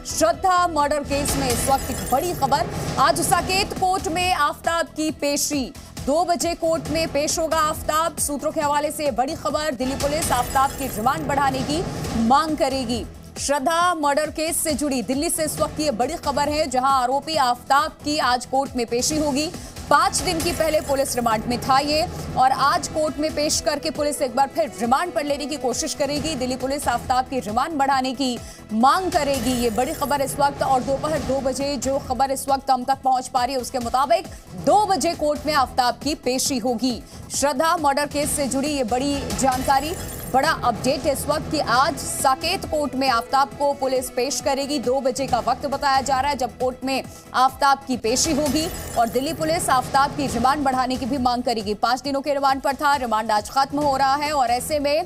श्रद्धा murder case में इस वक्त एक बड़ी खबर। आज साकेत कोर्ट में आफताब की पेशी। 2 बजे कोर्ट में पेश होगा आफताब। सूत्रों के हवाले से बड़ी खबर। दिल्ली पुलिस आफताब की रिमांड बढ़ाने की मांग करेगी। श्रद्धा मर्डर केस से जुड़ी दिल्ली से इस वक्त ये बड़ी खबर है, जहां आरोपी आफताब की आज कोर्ट में पेशी होगी। 5 दिन की पहले पुलिस रिमांड में था ये, और आज कोर्ट में पेश करके पुलिस एक बार फिर रिमांड पर लेने की कोशिश करेगी। दिल्ली पुलिस आफताब की रिमांड बढ़ाने की मांग करेगी। ये बड़ी खबर इस वक्त, और दोपहर 2 बजे जो खबर इस वक्त हम तक पहुंच पा रही है उसके मुताबिक 2 बजे कोर्ट में आफताब की पेशी होगी। श्रद्धा मर्डर केस से जुड़ी ये बड़ी जानकारी, बड़ा अपडेट है इस वक्त कि आज साकेत कोर्ट में आफताब को पुलिस पेश करेगी। 2 बजे का वक्त बताया जा रहा है जब कोर्ट में आफताब की पेशी होगी, और दिल्ली पुलिस आफताब की रिमांड बढ़ाने की भी मांग करेगी। 5 दिनों के रिमांड पर था, रिमांड आज खत्म हो रहा है, और ऐसे में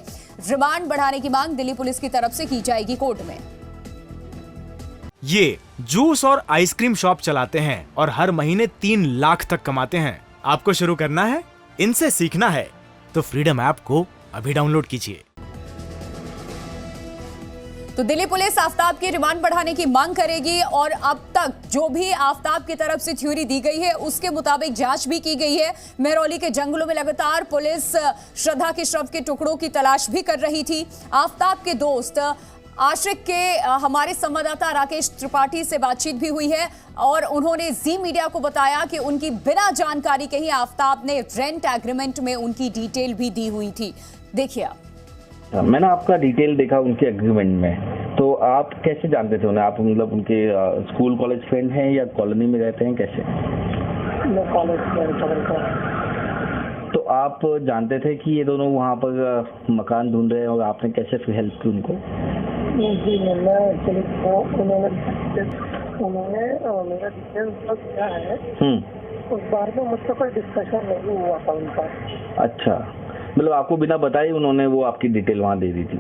रिमांड बढ़ाने की मांग दिल्ली पुलिस की तरफ से की जाएगी कोर्ट में। ये जूस और आइसक्रीम शॉप चलाते हैं और हर महीने 3 लाख तक कमाते हैं। आपको शुरू करना है, इनसे सीखना है, तो फ्रीडम ऐप को अभी डाउनलोड कीजिए। तो दिल्ली पुलिस आफताब की रिमांड बढ़ाने की मांग करेगी, और अब तक जो भी आफताब की तरफ से थ्योरी दी गई है उसके मुताबिक जांच भी की गई है। मेहरौली के जंगलों में लगातार पुलिस श्रद्धा के शव के टुकड़ों की तलाश भी कर रही थी। आफताब के दोस्त आशिक के हमारे संवाददाता राकेश त्रिपाठी से बातचीत भी हुई है, और उन्होंने जी मीडिया को बताया कि उनकी बिना जानकारी के ही आफताब ने रेंट एग्रीमेंट में उनकी डिटेल भी दी हुई थी। देखिए मैंने आपका डिटेल देखा उनके एग्रीमेंट में, तो आप कैसे जानते थे उन्हें? आप मतलब उनके स्कूल कॉलेज फ्रेंड हैं या कॉलोनी में रहते हैं, कैसे? मैं कॉलेज फ्रेंड। तो आप जानते थे कि ये दोनों वहाँ पर मकान ढूंढ रहे हैं, और आपने कैसे फिर हेल्प की उनको? जी मैं एक्चुअली उन्होंने मेरा डिटेल्स क्या है उस बारे में मुझसे कोई डिस्कशन नहीं हुआ था उनका। अच्छा, मतलब आपको बिना बताए उन्होंने वो आपकी डिटेल वहाँ दे दी थी?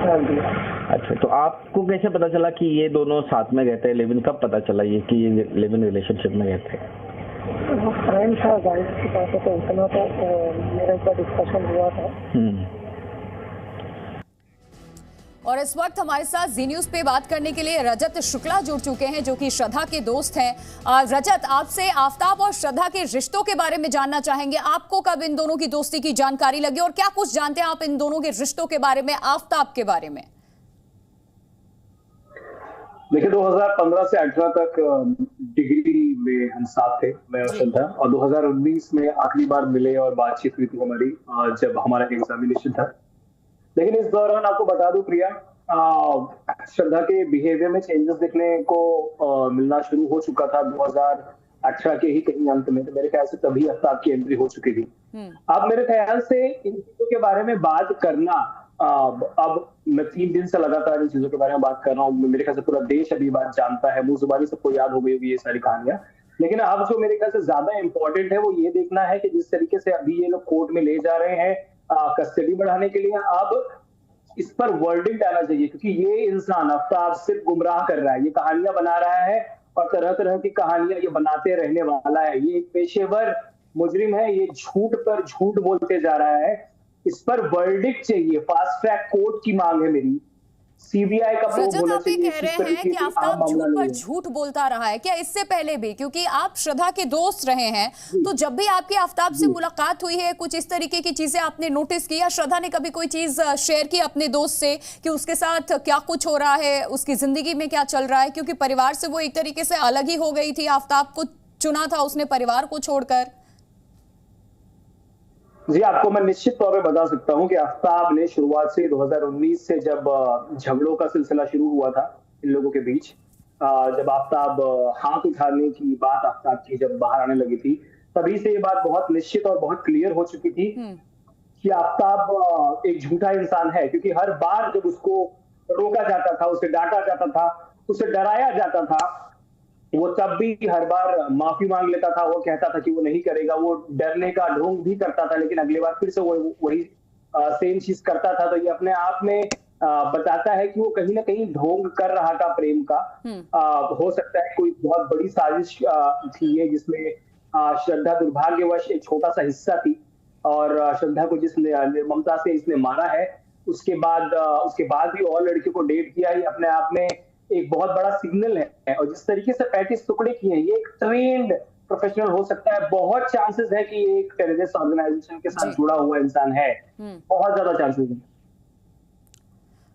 हाँ जी। अच्छा, तो आपको कैसे पता चला कि ये दोनों साथ में रहते हैं? लिव-इन कब पता चला ये कि ये लिव-इन रिलेशनशिप में रहते हैं? वो फ्रेंड था गाइड की बात है, तो इतना तो मेरा एक बार डिस्कशन हुआ था। और इस वक्त हमारे साथ जी न्यूज पे बात करने के लिए रजत शुक्ला जुड़ चुके हैं, जो कि श्रद्धा के दोस्त हैं। रजत, आपसे आफताब और श्रद्धा के रिश्तों के बारे में जानना चाहेंगे। आपको कब इन दोनों की दोस्ती की जानकारी लगी, और क्या कुछ जानते हैं आप इन दोनों के रिश्तों के बारे में, आफताब के बारे में? देखिए, 2015 से 18 तक डिग्री में हम साथ थे, मैं और श्रद्धा, और 2019 में आखिरी बार मिले और बातचीत हुई थी हमारी जब हमारा एग्जामिनेशन था। लेकिन इस दौरान आपको बता दूं प्रिया, श्रद्धा के बिहेवियर में चेंजेस दिखने को मिलना शुरू हो चुका था 2018 के ही कहीं अंत में। तो मेरे ख्याल से तभी आफताब की एंट्री हो चुकी थी। अब मेरे ख्याल से इन चीजों के बारे में बात करना, अब मैं 3 दिन से लगातार इन चीजों के बारे में बात कर रहा हूँ। मेरे ख्याल से पूरा देश अभी बात जानता है, मुंह जुबानी सबको याद हो गई होगी ये सारी कहानियां। लेकिन अब जो मेरे ख्याल से ज्यादा इंपॉर्टेंट है वो ये देखना है कि जिस तरीके से अभी ये लोग कोर्ट में ले जा रहे हैं कस्टडी बढ़ाने के लिए, अब इस पर वर्डिंग डालना चाहिए, क्योंकि ये इंसान आफताब सिर्फ गुमराह कर रहा है, ये कहानियां बना रहा है, और तरह तरह की कहानियां ये बनाते रहने वाला है। ये एक पेशेवर मुजरिम है, ये झूठ पर झूठ बोलते जा रहा है। इस पर वर्डिक्ट चाहिए, फास्ट ट्रैक कोर्ट की मांग है मेरी। सीबीआई का रजत, आप ये कह रहे हैं कि आफताब झूठ पर झूठ बोलता रहा है, क्या इससे पहले भी? क्योंकि आप श्रद्धा के दोस्त रहे हैं, तो जब भी आपकी आफताब से मुलाकात हुई है, कुछ इस तरीके की चीजें आपने नोटिस की, या श्रद्धा ने कभी कोई चीज शेयर की अपने दोस्त से कि उसके साथ क्या कुछ हो रहा है, उसकी जिंदगी में क्या चल रहा है? क्योंकि परिवार से वो एक तरीके से अलग ही हो गई थी, आफताब को चुना था उसने परिवार को छोड़कर। जी, आपको मैं निश्चित तौर पे बता सकता हूं कि आफताब ने शुरुआत से 2019 से जब झगड़ों का सिलसिला शुरू हुआ था इन लोगों के बीच, जब आफताब हाथ उठाने की बात आफताब की जब बाहर आने लगी थी, तभी से ये बात बहुत निश्चित और बहुत क्लियर हो चुकी थी कि आफताब एक झूठा इंसान है। क्योंकि हर बार जब उसको रोका जाता था, उसे डांटा जाता था, उसे डराया जाता था, वो तब भी हर बार माफी मांग लेता था। वो कहता था कि वो नहीं करेगा, वो डरने का ढोंग भी करता था, लेकिन अगली बार फिर से वो वही सेम चीज करता था। तो ये अपने आप में बताता है कि वो कहीं ना कहीं ढोंग कर रहा था प्रेम का। हो सकता है कोई बहुत बड़ी साजिश थी ये, जिसमें श्रद्धा दुर्भाग्यवश एक छोटा सा हिस्सा थी, और श्रद्धा को जिस निर्ममता से इसने मारा है, उसके बाद भी और लड़कियों को डेट किया, ये अपने आप में एक बहुत बड़ा सिग्नल है। और जिस तरीके से पैंतीस टुकड़े किए हैं, ये एक ट्रेंड प्रोफेशनल हो सकता है। बहुत चांसेस है कि ये एक टेररिस्ट ऑर्गेनाइजेशन के साथ जुड़ा हुआ इंसान है, बहुत ज्यादा चांसेस है।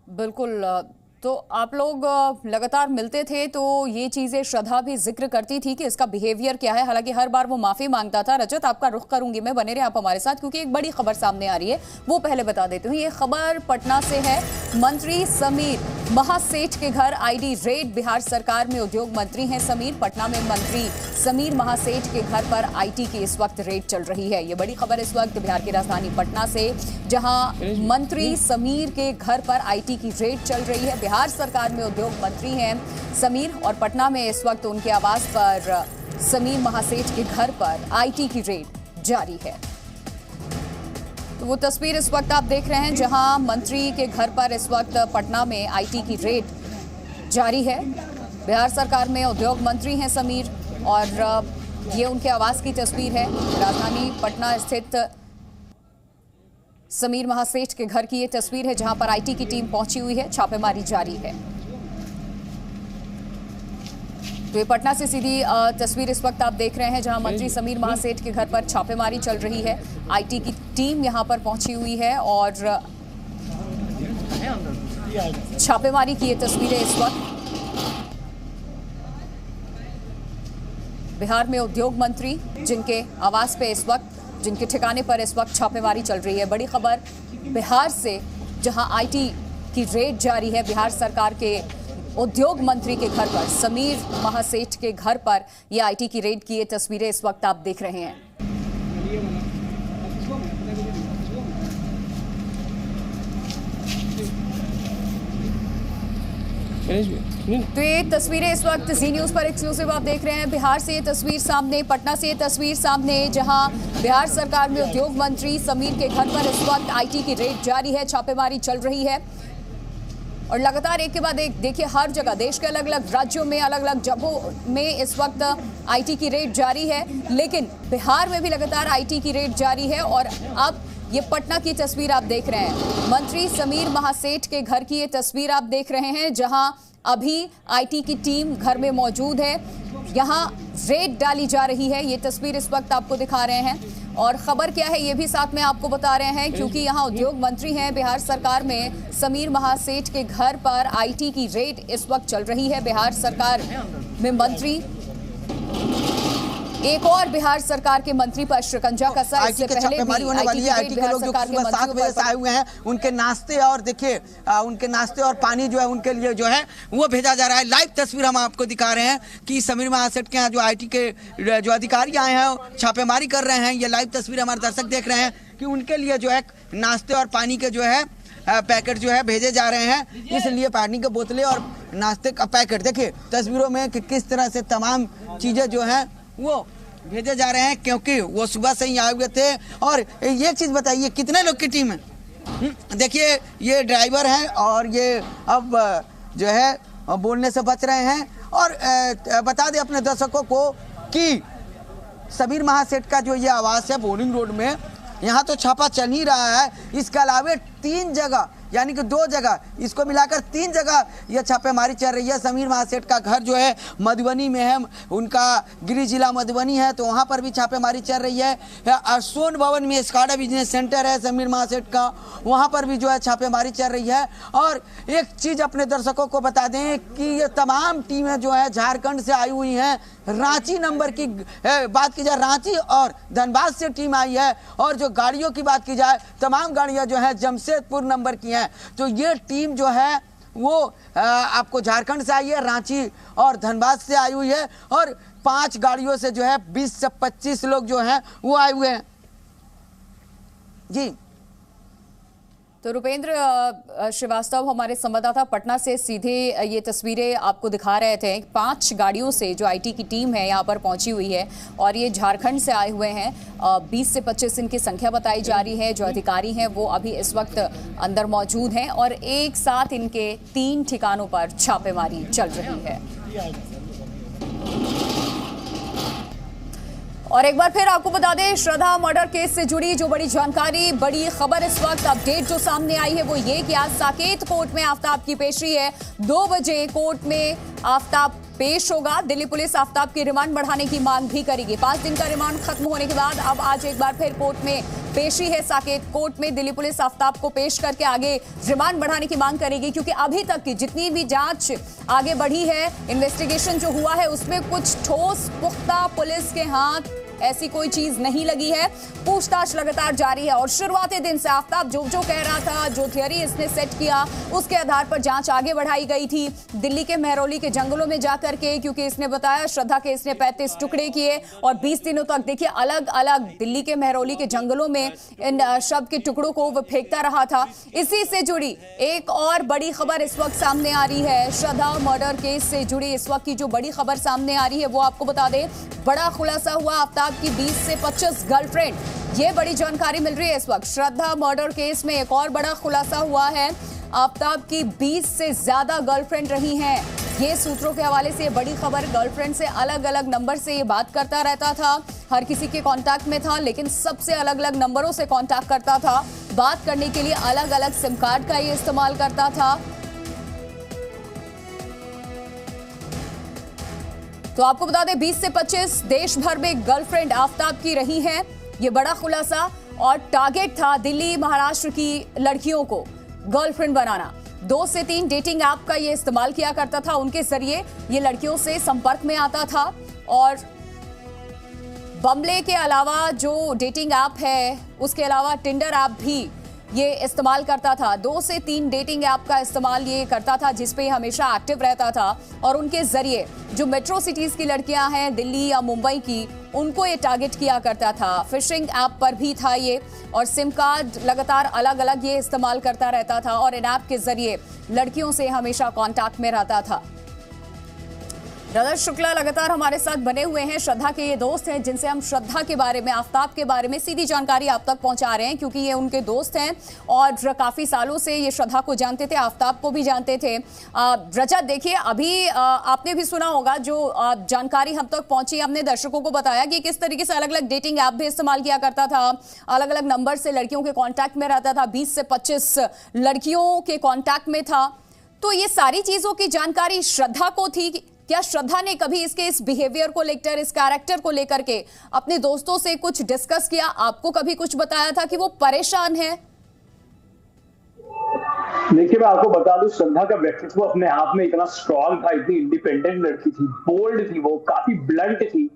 बिल्कुल। तो आप लोग लगातार मिलते थे तो ये चीजें श्रद्धा भी जिक्र करती थी कि इसका बिहेवियर क्या है, हालांकि हर बार वो माफी मांगता था। रजत, आपका रुख करूंगी मैं, बने रहे आप हमारे साथ क्योंकि एक बड़ी खबर सामने आ रही है, वो पहले बता देती हूँ। ये खबर पटना से है। मंत्री समीर महासेठ के घर आईडी रेड। बिहार सरकार में उद्योग मंत्री हैं समीर। पटना में मंत्री समीर महासेठ के घर पर आईटी की इस वक्त रेड चल रही है। ये बड़ी खबर इस वक्त बिहार की राजधानी पटना से, जहां मंत्री समीर के घर पर आईटी की रेड चल रही है। बिहार सरकार में उद्योग मंत्री हैं समीर और पटना में इस वक्त उनके आवास पर समीर महासेठ के घर पर आईटी की रेड जारी है। तो वो तस्वीर इस वक्त आप देख रहे हैं जहां मंत्री के घर पर इस वक्त पटना में आईटी की रेड जारी है। बिहार सरकार में उद्योग मंत्री हैं समीर और ये उनके आवास की तस्वीर है। राजधानी पटना स्थित समीर महासेठ के घर की ये तस्वीर है जहां पर आईटी की टीम पहुंची हुई है, छापेमारी जारी है। तो ये पटना से सीधी तस्वीर इस वक्त आप देख रहे हैं जहां मंत्री समीर महासेठ के घर पर छापेमारी चल रही है। आईटी की टीम यहां पर पहुंची हुई है और छापेमारी की ये तस्वीरें इस वक्त। बिहार में उद्योग मंत्री जिनके आवास पे इस वक्त, जिनके ठिकाने पर इस वक्त छापेमारी चल रही है। बड़ी खबर बिहार से जहां आईटी की रेड जारी है। बिहार सरकार के उद्योग मंत्री के घर पर, समीर महासेठ के घर पर यह आईटी की रेड की ये तस्वीरें इस वक्त आप देख रहे हैं। तो ये तस्वीरें इस वक्त जी न्यूज़ पर एक्सक्लूसिव आप देख रहे हैं। बिहार से ये तस्वीर सामने, पटना से ये तस्वीर सामने जहां बिहार सरकार में उद्योग मंत्री समीर के घर पर इस वक्त आईटी की रेड जारी है, छापेमारी चल रही है और लगातार एक के बाद एक देखिए हर जगह देश के अलग अलग राज्यों में, अलग अलग जगहों में इस वक्त आईटी की रेड जारी है। लेकिन बिहार में भी लगातार आईटी की रेड जारी है और अब ये पटना की तस्वीर आप देख रहे हैं। मंत्री समीर महासेठ के घर की ये तस्वीर आप देख रहे हैं जहां अभी आईटी की टीम घर में मौजूद है। यहां रेड डाली जा रही है, ये तस्वीर इस वक्त आपको दिखा रहे हैं। और खबर क्या है ये भी साथ में आपको बता रहे हैं क्योंकि यहाँ उद्योग मंत्री हैं बिहार सरकार में समीर महासेठ के घर पर आईटी की रेड इस वक्त चल रही है। बिहार सरकार में मंत्री, एक और बिहार सरकार के मंत्री पर शिकंजा कसा। इससे पहले छापेमारी होने वाली है। आईटी के लोग जो सुबह 7 बजे से आए हुए हैं, उनके नाश्ते और देखिए उनके नाश्ते और पानी जो है उनके लिए जो है वो भेजा जा रहा है। लाइव तस्वीर हम आपको दिखा रहे हैं कि समीर महासेठ के यहाँ जो आईटी के जो अधिकारी आए हैं छापेमारी कर रहे हैं। ये लाइव तस्वीर हमारे दर्शक देख रहे हैं कि उनके लिए जो है नाश्ते और पानी के जो है पैकेट जो है भेजे जा रहे हैं। इसलिए पानी के बोतलें और नाश्ते का पैकेट देखिए तस्वीरों में कि किस तरह से तमाम चीजें जो है वो भेजे जा रहे हैं क्योंकि वो सुबह से ही आए हुए थे। और एक चीज बताइए कितने लोग की टीम है? देखिए ये ड्राइवर हैं और ये अब जो है बोलने से बच रहे हैं। और बता दें अपने दर्शकों को कि समीर महासेठ का जो ये आवास है बोरिंग रोड में, यहाँ तो छापा चल ही रहा है। इसके अलावा 3 जगह यानी कि 2 जगह, इसको मिलाकर 3 जगह यह छापेमारी चल रही है। समीर महासेठ का घर जो है मधुबनी में है, उनका गृह जिला मधुबनी है, तो वहाँ पर भी छापेमारी चल रही है। सोन भवन में स्काडा बिजनेस सेंटर है समीर महासेठ का, वहाँ पर भी जो है छापेमारी चल रही है। और एक चीज़ अपने दर्शकों को बता दें कि ये तमाम टीमें जो है झारखंड से आई हुई हैं। रांची नंबर की बात की जाए, रांची और धनबाद से टीम आई है। और जो गाड़ियों की बात की जाए, तमाम गाड़ियां जो है जमशेदपुर नंबर की हैं। तो ये टीम जो है वो आपको झारखंड से आई है, रांची और धनबाद से आई हुई है। और 5 गाड़ियों से जो है 20 से 25 लोग जो हैं वो आए हुए हैं जी। तो रुपेंद्र श्रीवास्तव हमारे संवाददाता पटना से सीधे ये तस्वीरें आपको दिखा रहे थे। 5 गाड़ियों से जो आईटी की टीम है यहाँ पर पहुंची हुई है और ये झारखंड से आए हुए हैं। 20 से 25 इनकी संख्या बताई जा रही है। जो अधिकारी हैं वो अभी इस वक्त अंदर मौजूद हैं और एक साथ इनके 3 ठिकानों पर छापेमारी चल रही है। और एक बार फिर आपको बता दें, श्रद्धा मर्डर केस से जुड़ी जो बड़ी जानकारी, बड़ी खबर इस वक्त अपडेट जो सामने आई है वो ये कि आज साकेत कोर्ट में आफ्ताब की पेशी है। 2 बजे कोर्ट में आफ्ताब पेश होगा। दिल्ली पुलिस आफ्ताब की रिमांड बढ़ाने की मांग भी करेगी। 5 दिन का रिमांड खत्म होने के बाद अब आज एक बार फिर कोर्ट में पेशी है। साकेत कोर्ट में दिल्ली पुलिस आफ्ताब को पेश करके आगे रिमांड बढ़ाने की मांग करेगी, क्योंकि अभी तक की जितनी भी जांच आगे बढ़ी है, इन्वेस्टिगेशन जो हुआ है उसमें कुछ ठोस पुख्ता पुलिस के हाथ ऐसी कोई चीज नहीं लगी है। पूछताछ लगातार जारी है और शुरुआती दिन से आफ्ताब जो कह रहा था, जो थियरी इसने सेट किया, उसके आधार पर जांच आगे बढ़ाई गई थी। दिल्ली के मेहरौली के जंगलों में जाकर के, क्योंकि इसने बताया श्रद्धा के इसने 35 टुकड़े किए और 20 दिनों तक देखिए अलग अलग दिल्ली के मेहरौली के जंगलों में इन शव के टुकड़ों को वो फेंकता रहा था। इसी से जुड़ी एक और बड़ी खबर इस वक्त सामने आ रही है। श्रद्धा मर्डर केस से जुड़ी इस वक्त की जो बड़ी खबर सामने आ रही है वो आपको बता दें, बड़ा खुलासा हुआ आफ्ताब की 20 से 25 गर्लफ्रेंड। ये बड़ी जानकारी मिल रही है इस वक्त। श्रद्धा मर्डर केस में एक और बड़ा खुलासा हुआ है। आफ्ताब की 20 से ज्यादा गर्लफ्रेंड रही हैं। ये सूत्रों के हवाले से बड़ी खबर। गर्लफ्रेंड से अलग अलग नंबर से ये बात करता रहता था, हर किसी के कांटेक्ट में था, लेकिन सबसे अलग अलग नंबरों से कांटेक्ट करता था। बात करने के लिए अलग अलग सिम कार्ड का ये इस्तेमाल करता था। तो आपको बता दें, 20 से 25 देश भर में गर्लफ्रेंड आफ्ताब की रही हैं। ये बड़ा खुलासा। और टारगेट था दिल्ली महाराष्ट्र की लड़कियों को गर्लफ्रेंड बनाना। 2 से 3 डेटिंग ऐप का ये इस्तेमाल किया करता था। उनके जरिए ये लड़कियों से संपर्क में आता था। और बम्बले के अलावा जो डेटिंग ऐप है, उसके अलावा टिंडर ऐप भी ये इस्तेमाल करता था। 2 से 3 डेटिंग ऐप का इस्तेमाल ये करता था, जिसपे हमेशा एक्टिव रहता था। और उनके जरिए जो मेट्रो सिटीज की लड़कियां हैं, दिल्ली या मुंबई की, उनको ये टारगेट किया करता था। फिशिंग ऐप पर भी था ये, और सिम कार्ड लगातार अलग अलग ये इस्तेमाल करता रहता था। और इन ऐप के जरिए लड़कियों से हमेशा कांटेक्ट में रहता था। रजत शुक्ला लगातार हमारे साथ बने हुए हैं। श्रद्धा के ये दोस्त हैं, जिनसे हम श्रद्धा के बारे में, आफ्ताब के बारे में सीधी जानकारी आप तक पहुंचा रहे हैं, क्योंकि ये उनके दोस्त हैं और काफी सालों से ये श्रद्धा को जानते थे, आफ्ताब को भी जानते थे। रजत, देखिए, अभी आपने भी सुना होगा जो जानकारी हम तक पहुंची, हमने दर्शकों को बताया कि किस तरीके से अलग अलग डेटिंग ऐप भी इस्तेमाल किया करता था, अलग अलग नंबर से लड़कियों के कॉन्टैक्ट में रहता था, 20 से 25 लड़कियों के कॉन्टैक्ट में था। तो ये सारी चीजों की जानकारी श्रद्धा को थी। क्या श्रद्धा ने कभी इसके इस बिहेवियर को लेकर, इस कैरेक्टर को लेकर के अपने दोस्तों से कुछ डिस्कस किया? आपको कभी कुछ बताया था कि वो परेशान है? देखिए, मैं आपको बता दूं, श्रद्धा का व्यक्तित्व अपने आप में इतना स्ट्रांग था, इतनी इंडिपेंडेंट लड़की थी, बोल्ड थी, वो काफी ब्लंट थी।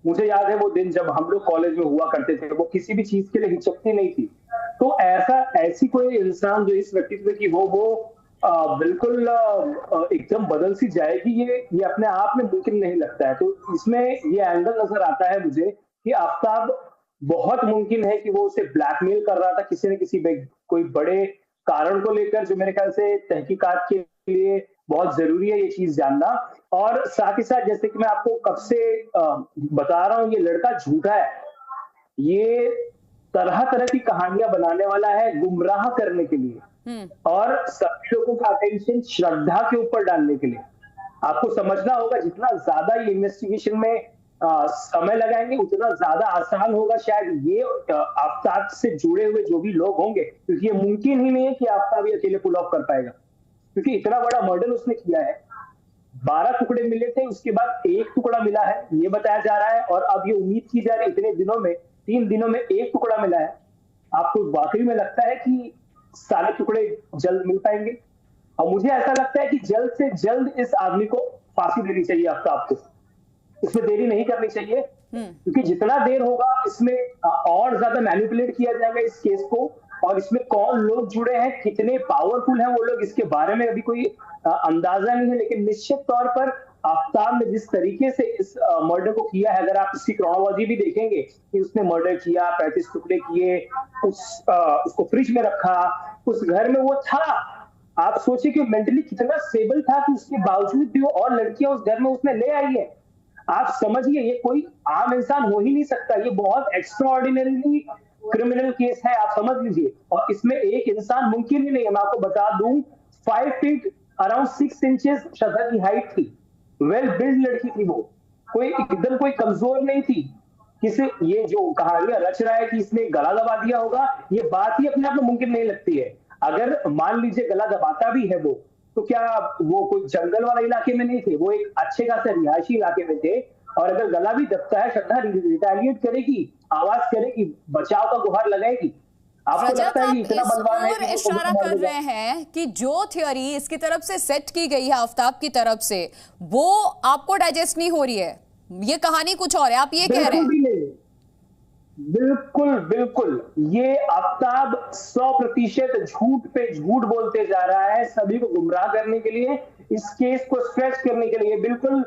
मुझे याद है वो दिन जब हम लोग कॉलेज में हुआ करते थे, वो किसी भी चीज के लिए हिचकती नहीं थी। तो ऐसी कोई इंसान जो इस व्यक्तित्व की वो बिल्कुल एकदम बदल सी जाएगी, ये अपने आप में मुमकिन नहीं लगता है। तो इसमें ये एंगल नजर आता है मुझे कि आफ्ताब बहुत मुमकिन है कि वो उसे ब्लैकमेल कर रहा था किसी न किसी कोई बड़े कारण को लेकर, जो मेरे ख्याल से तहकीकात के लिए बहुत जरूरी है ये चीज जानना। और साथ ही साथ, जैसे कि मैं आपको कब से बता रहा हूँ, ये लड़का झूठा है, ये तरह तरह की कहानियां बनाने वाला है गुमराह करने के लिए और सभी लोगों का अटेंशन श्रद्धा के ऊपर डालने के लिए। आपको समझना होगा, जितना ज्यादा ये इन्वेस्टिगेशन में समय लगाएंगे, उतना ज्यादा आसान होगा शायद ये आफ्ताब से जुड़े हुए जो भी लोग होंगे, क्योंकि ये मुमकिन ही नहीं है कि आफ्ताब ये अकेले पुल ऑफ कर पाएगा, क्योंकि इतना बड़ा मर्डर उसने किया है। 12 टुकड़े मिले थे, उसके बाद 1 टुकड़ा मिला है, ये बताया जा रहा है। और अब ये उम्मीद की जा रही है इतने दिनों में, 3 दिनों में 1 टुकड़ा मिला है। आपको वाकई में लगता है कि सारे टुकड़े जल्द मिल पाएंगे? और मुझे ऐसा लगता है कि जल्द से जल्द इस आदमी को फांसी देनी चाहिए आफ्ताब को, इसमें देरी नहीं करनी चाहिए, क्योंकि जितना देर होगा इसमें और ज्यादा मैनिपुलेट किया जाएगा इस केस को। और इसमें कौन लोग जुड़े हैं, कितने पावरफुल हैं वो लोग, इसके बारे में अभी कोई अंदाजा नहीं है। लेकिन निश्चित तौर पर आफ्ताब ने जिस तरीके से इस मर्डर को किया है, अगर आप इसकी क्रोनोलॉजी भी देखेंगे कि उसने मर्डर किया, 35 टुकड़े किए, उसको फ्रिज में रखा, उस घर में वो था। आप सोचिए कि मेंटली कितना स्टेबल था कि उसके बावजूद भी वो और लड़कियां उस घर में उसने ले आई है। आप समझिए, ये कोई आम इंसान हो ही नहीं सकता, ये बहुत एक्स्ट्राऑर्डिनरी क्रिमिनल केस है, आप समझ लीजिए। और इसमें एक इंसान मुमकिन ही नहीं है। मैं आपको बता दूं, 5 फीट अराउंड 6 इंचेस श्रद्धा की हाइट थी, वेल बिल्ड लड़की थी वो, कोई एकदम कोई कमजोर नहीं थी किसी ये जो कहानियां रच रहा है कि इसने गला दबा दिया होगा, ये बात ही अपने आप में मुमकिन नहीं लगती है। अगर मान लीजिए गला दबाता भी है वो, तो क्या वो कोई जंगल वाला इलाके में नहीं थे, वो एक अच्छे खासे रिहायशी इलाके में थे। और अगर गला भी दबता है, श्रद्धा रिटेलिएट करेगी, आवाज करेगी, बचाव का गुहार लगाएगी। आपको लगता है कि इतना बलवान है कि इशारा कर रहे हैं कि जो थ्योरी इसकी तरफ से सेट की गई है आफ्ताब की तरफ से, वो आपको डाइजेस्ट नहीं हो रही है, ये कहानी कुछ और है, आप ये कह रहे हैं? बिल्कुल बिल्कुल, ये आफ्ताब 100% झूठ पे झूठ बोलते जा रहा है, सभी को गुमराह करने के लिए, इस केस को स्ट्रेच करने के लिए। बिल्कुल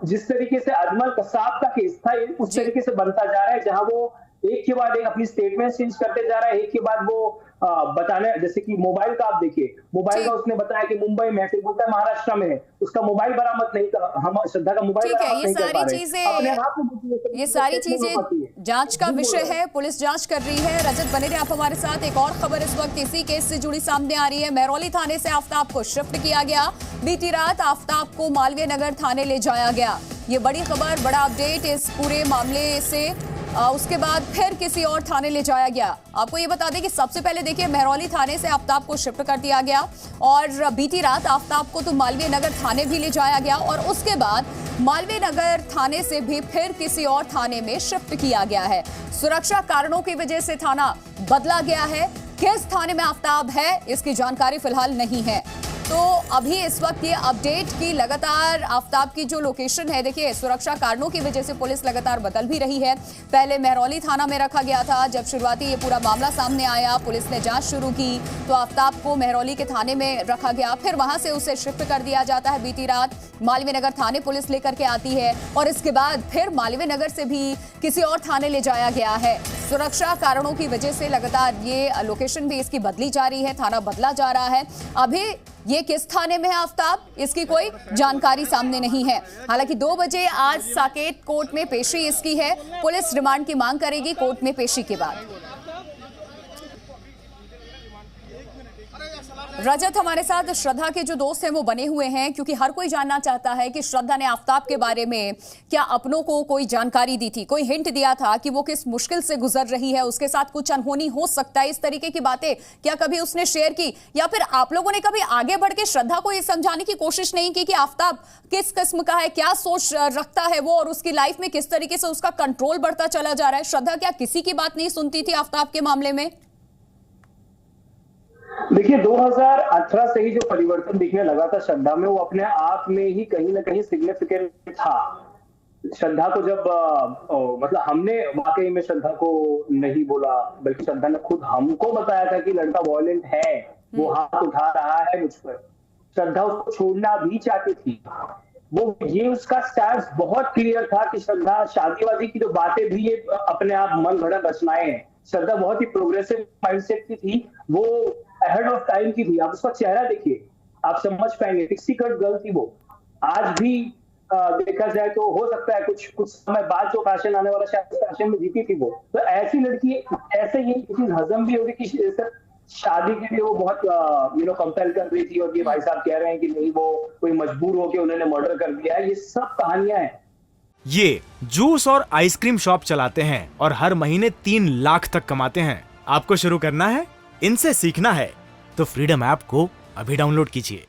जिस तरीके से अजमल कसाब का केस था, उस तरीके से बनता जा रहा है, जहां वो एक के बाद एक अपनी स्टेटमेंट चेंज करते जा रहा है, एक के बाद वो बताने, जैसे कि मोबाइल का आप देखिए, मोबाइल का उसने बताया कि मुंबई में, फिर बोलता है महाराष्ट्र में है, उसका मोबाइल बरामद नहीं था, हम श्रद्धा का मोबाइल बरामद नहीं कर पा रहे। ये सारी चीजें जांच का विषय है, पुलिस जांच कर रही है। रजत बने रहे आप हमारे साथ। एक और खबर इस वक्त इसी केस से जुड़ी सामने आ रही है। महरौली थाने से आफ्ताब को शिफ्ट किया गया। बीती रात आफ्ताब को मालवीय नगर थाने ले जाया गया। ये बड़ी खबर, बड़ा अपडेट इस पूरे मामले से। उसके बाद फिर किसी और थाने ले जाया गया। आपको ये बता दें कि सबसे पहले देखिए महरौली थाने से आफ्ताब को शिफ्ट कर दिया गया और बीती रात आफ्ताब को तो मालवीय नगर थाने भी ले जाया गया और उसके बाद मालवीय नगर थाने से भी फिर किसी और थाने में शिफ्ट किया गया है। सुरक्षा कारणों की वजह से थाना बदला गया है। किस थाने में आफ्ताब है इसकी जानकारी फिलहाल नहीं है। तो अभी इस वक्त ये अपडेट की लगातार आफ्ताब की जो लोकेशन है, देखिए सुरक्षा कारणों की वजह से पुलिस लगातार बदल भी रही है। पहले महरौली थाना में रखा गया था। जब शुरुआती ये पूरा मामला सामने आया, पुलिस ने जांच शुरू की तो आफ्ताब को महरौली के थाने में रखा गया, फिर वहां से उसे शिफ्ट कर दिया जाता है। बीती रात मालवीय नगर थाने पुलिस लेकर के आती है और इसके बाद फिर मालवीय नगर से भी किसी और थाने ले जाया गया है। सुरक्षा कारणों की वजह से लगातार ये लोकेशन भी इसकी बदली जा रही है, थाना बदला जा रहा है। अभी ये किस थाने में है आफ्ताब, इसकी कोई जानकारी सामने नहीं है। हालांकि 2 बजे आज साकेत कोर्ट में पेशी इसकी है। पुलिस रिमांड की मांग करेगी कोर्ट में पेशी के बाद। रजत हमारे साथ श्रद्धा के जो दोस्त हैं वो बने हुए हैं, क्योंकि हर कोई जानना चाहता है कि श्रद्धा ने आफ्ताब के बारे में क्या अपनों को कोई जानकारी दी थी, कोई हिंट दिया था कि वो किस मुश्किल से गुजर रही है, उसके साथ कुछ अनहोनी हो सकता है, इस तरीके की बातें क्या कभी उसने शेयर की, या फिर आप लोगों ने कभी आगे बढ़ के श्रद्धा को ये समझाने की कोशिश नहीं की कि आफ्ताब किस किस्म का है, क्या सोच रखता है वो और उसकी लाइफ में किस तरीके से उसका कंट्रोल बढ़ता चला जा रहा है? श्रद्धा क्या किसी की बात नहीं सुनती थी आफ्ताब के मामले में? देखिए 2018 से ही जो परिवर्तन दिखने लगा था श्रद्धा में, वो अपने आप में ही कहीं ना कहीं सिग्निफिकेंट था। श्रद्धा को जब मतलब हमने वाकई में श्रद्धा को नहीं बोला, बल्कि श्रद्धा ने खुद हमको बताया था कि लड़का वॉयलेंट है, वो हाथ उठा रहा है मुझ पर। श्रद्धा उसको छोड़ना भी चाहती थी। वो ये उसका स्टैंड बहुत क्लियर था कि श्रद्धा शादीवादी की जो बातें भी ये अपने आप मन गढ़ंत रचनाएं हैं। श्रद्धा बहुत ही प्रोग्रेसिव माइंडसेट की थी, वो अहेड ऑफ टाइम की थी। आप उसका चेहरा देखिए, आप समझ पाएंगे। पिक्सी कट गर्ल थी वो। आज भी देखा जाए तो हो सकता है कुछ समय बाद जो फैशन आने वाला शायद फैशन में जीती थी वो। तो ऐसी लड़की ऐसे ही चीज हजम भी होगी कि शादी के लिए वो बहुत कंपेल कर रही थी और ये भाई साहब कह रहे हैं कि नहीं वो कोई मजबूर होकर उन्होंने मर्डर कर दिया है। ये सब कहानियां हैं। ये जूस और आइसक्रीम शॉप चलाते हैं और हर महीने 3 लाख तक कमाते हैं। आपको शुरू करना है, इनसे सीखना है तो फ्रीडम ऐप को अभी डाउनलोड कीजिए।